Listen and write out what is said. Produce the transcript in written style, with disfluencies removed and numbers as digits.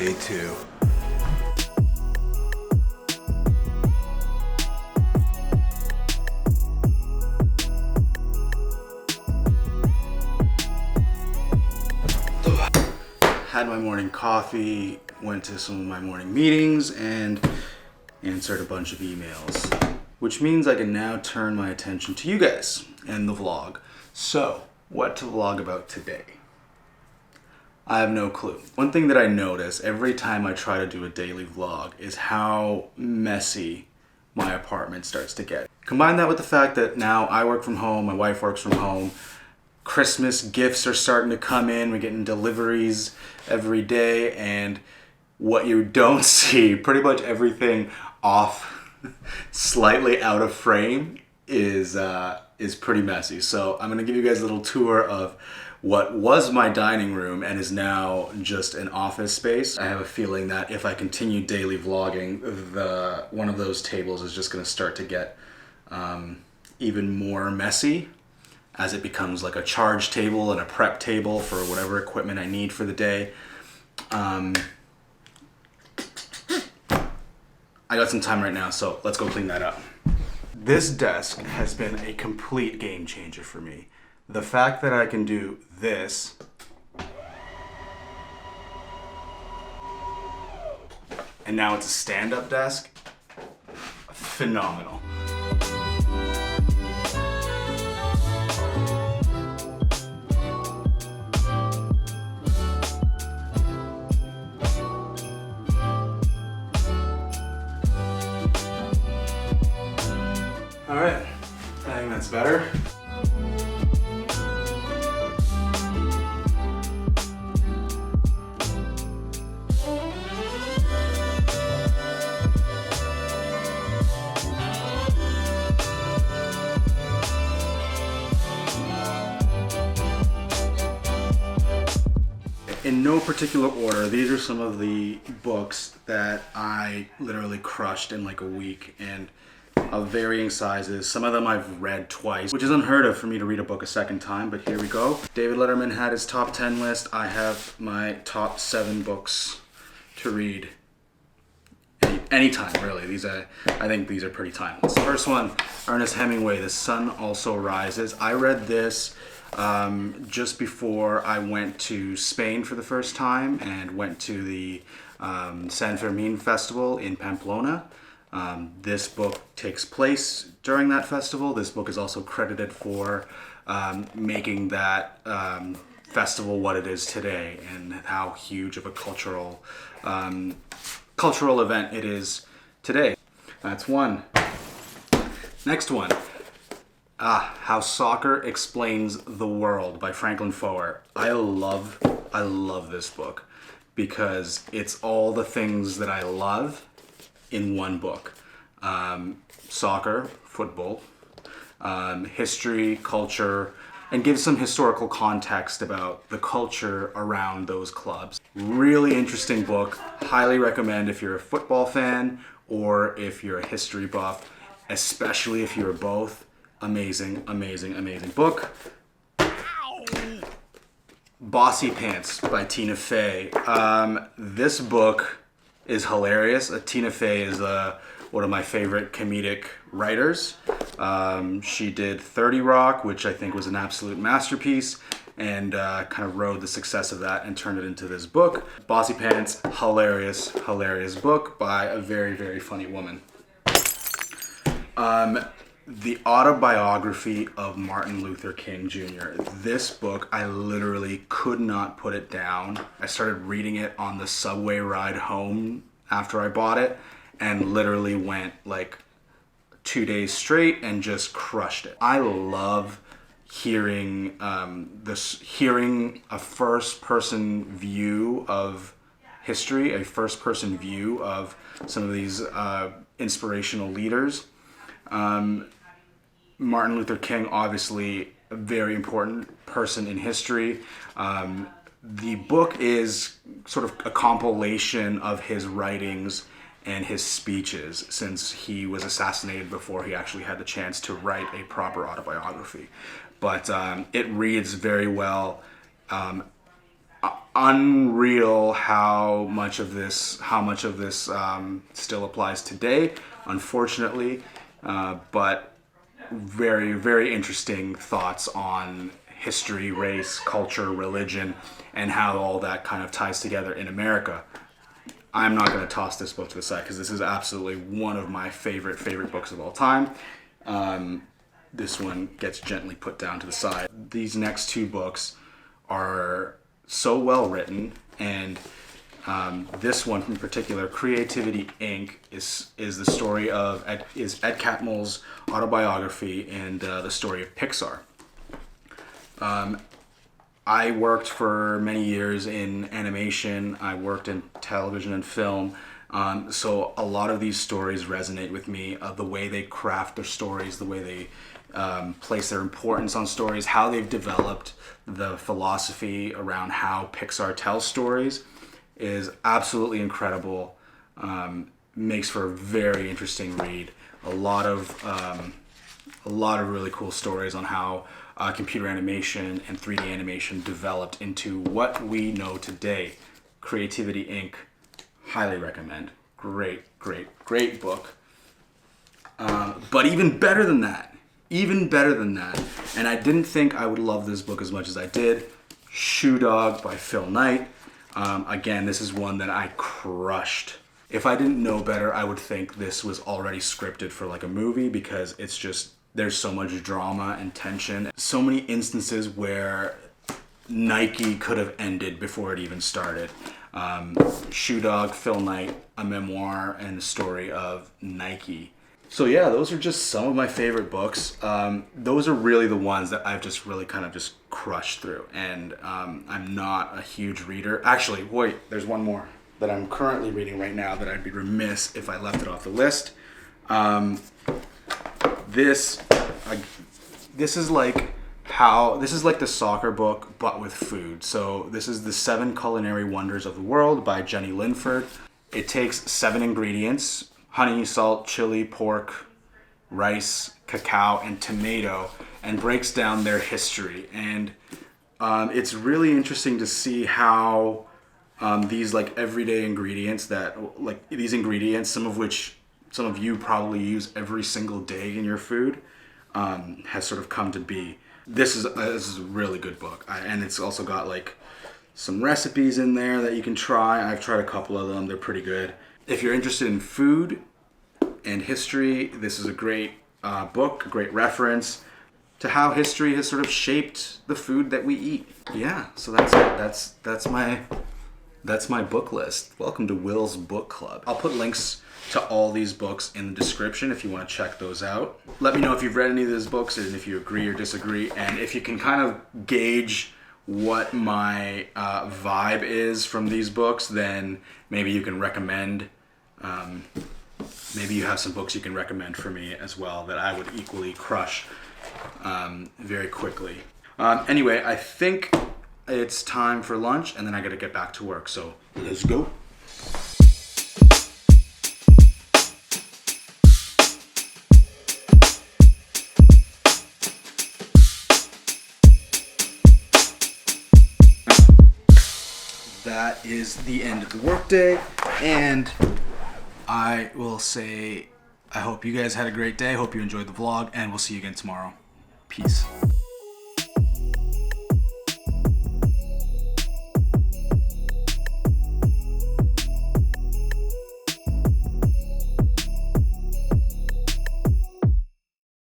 day 2. Had my morning coffee, went to some of my morning meetings, and answered a bunch of emails. Which means I can now turn my attention to you guys and the vlog. So, what to vlog about today? I have no clue. One thing that I notice every time I try to do a daily vlog is how messy my apartment starts to get. Combine that with the fact that now I work from home, my wife works from home, Christmas gifts are starting to come in, we're getting deliveries every day, and what you don't see, pretty much everything off, slightly out of frame, is pretty messy. So I'm gonna give you guys a little tour of what was my dining room and is now just an office space. I have a feeling that if I continue daily vlogging, one of those tables is just gonna start to get even more messy as it becomes like a charge table and a prep table for whatever equipment I need for the day. I got some time right now, so let's go clean that up. This desk has been a complete game changer for me. The fact that I can do this and now it's a stand-up desk, phenomenal. All right, I think that's better. In no particular order, these are some of the books that I literally crushed in like a week, and of varying sizes. Some of them I've read twice, which is unheard of for me to read a book a second time, but here we go. David Letterman had his top 10 list. I have my top 7 books to read anytime, really. I think these are pretty timeless. First one, Ernest Hemingway, The Sun Also Rises. I read this just before I went to Spain for the first time and went to the San Fermin Festival in Pamplona. This book takes place during that festival. This book is also credited for making that festival what it is today, and how huge of a cultural event it is today. That's one. Next one. How Soccer Explains the World by Franklin Foer. I love this book because it's all the things that I love in one book. Soccer, football, history, culture, and gives some historical context about the culture around those clubs. Really interesting book. Highly recommend if you're a football fan or if you're a history buff, especially if you're both. Amazing, amazing, amazing book. Bossy Pants by Tina Fey. This book is hilarious. Tina Fey is one of my favorite comedic writers. She did 30 Rock, which I think was an absolute masterpiece, and kind of rode the success of that and turned it into this book. Bossy Pants, hilarious, hilarious book by a very, very funny woman. The Autobiography of Martin Luther King Jr. This book, I literally could not put it down. I started reading it on the subway ride home after I bought it, and literally went like 2 days straight and just crushed it. I love hearing hearing a first-person view of history, a first-person view of some of these inspirational leaders. Martin Luther King, obviously a very important person in history. The book is sort of a compilation of his writings and his speeches, since he was assassinated before he actually had the chance to write a proper autobiography. But it reads very well. unreal how much of this still applies today, unfortunately. But very, very interesting thoughts on history, race, culture, religion, and how all that kind of ties together in America. I'm not going to toss this book to the side because this is absolutely one of my favorite books of all time. This one gets gently put down to the side. These next two books are so well written, and this one in particular, Creativity Inc., is the story of Ed Catmull's autobiography and the story of Pixar. I worked for many years in animation. I worked in television and film. So a lot of these stories resonate with me. The way they craft their stories, the way they place their importance on stories, how they've developed the philosophy around how Pixar tells stories is absolutely incredible. Makes for a very interesting read. A lot of really cool stories on how computer animation and 3D animation developed into what we know today. Creativity Inc. Highly recommend. Great book. But even better than that, and I didn't think I would love this book as much as I did, Shoe Dog by Phil Knight. Again, this is one that I crushed. If I didn't know better, I would think this was already scripted for like a movie, because it's just, there's so much drama and tension. So many instances where Nike could have ended before it even started. Shoe Dog, Phil Knight, a memoir and the story of Nike. So yeah, those are just some of my favorite books. Those are really the ones that I've just really kind of just crushed through. And I'm not a huge reader. Actually, wait, there's one more that I'm currently reading right now that I'd be remiss if I left it off the list. This is like the soccer book, but with food. So this is The 7 Culinary Wonders of the World by Jenny Linford. It takes 7 ingredients: honey, salt, chili, pork, rice, cacao, and tomato, and breaks down their history. And it's really interesting to see how these like everyday ingredients some of you probably use every single day in your food, has sort of come to be. This is a really good book, and it's also got like some recipes in there that you can try. I've tried a couple of them; they're pretty good. If you're interested in food and history, this is a great book, a great reference to how history has sort of shaped the food that we eat. Yeah, so that's my book list. Welcome to Will's Book Club. I'll put links to all these books in the description if you want to check those out. Let me know if you've read any of these books and if you agree or disagree, and if you can kind of gauge what my vibe is from these books, then maybe you can recommend, maybe you have some books you can recommend for me as well that I would equally crush very quickly. Anyway, I think it's time for lunch, and then I gotta get back to work, so let's go. That is the end of the workday, and I will say I hope you guys had a great day. Hope you enjoyed the vlog, and we'll see you again tomorrow. Peace.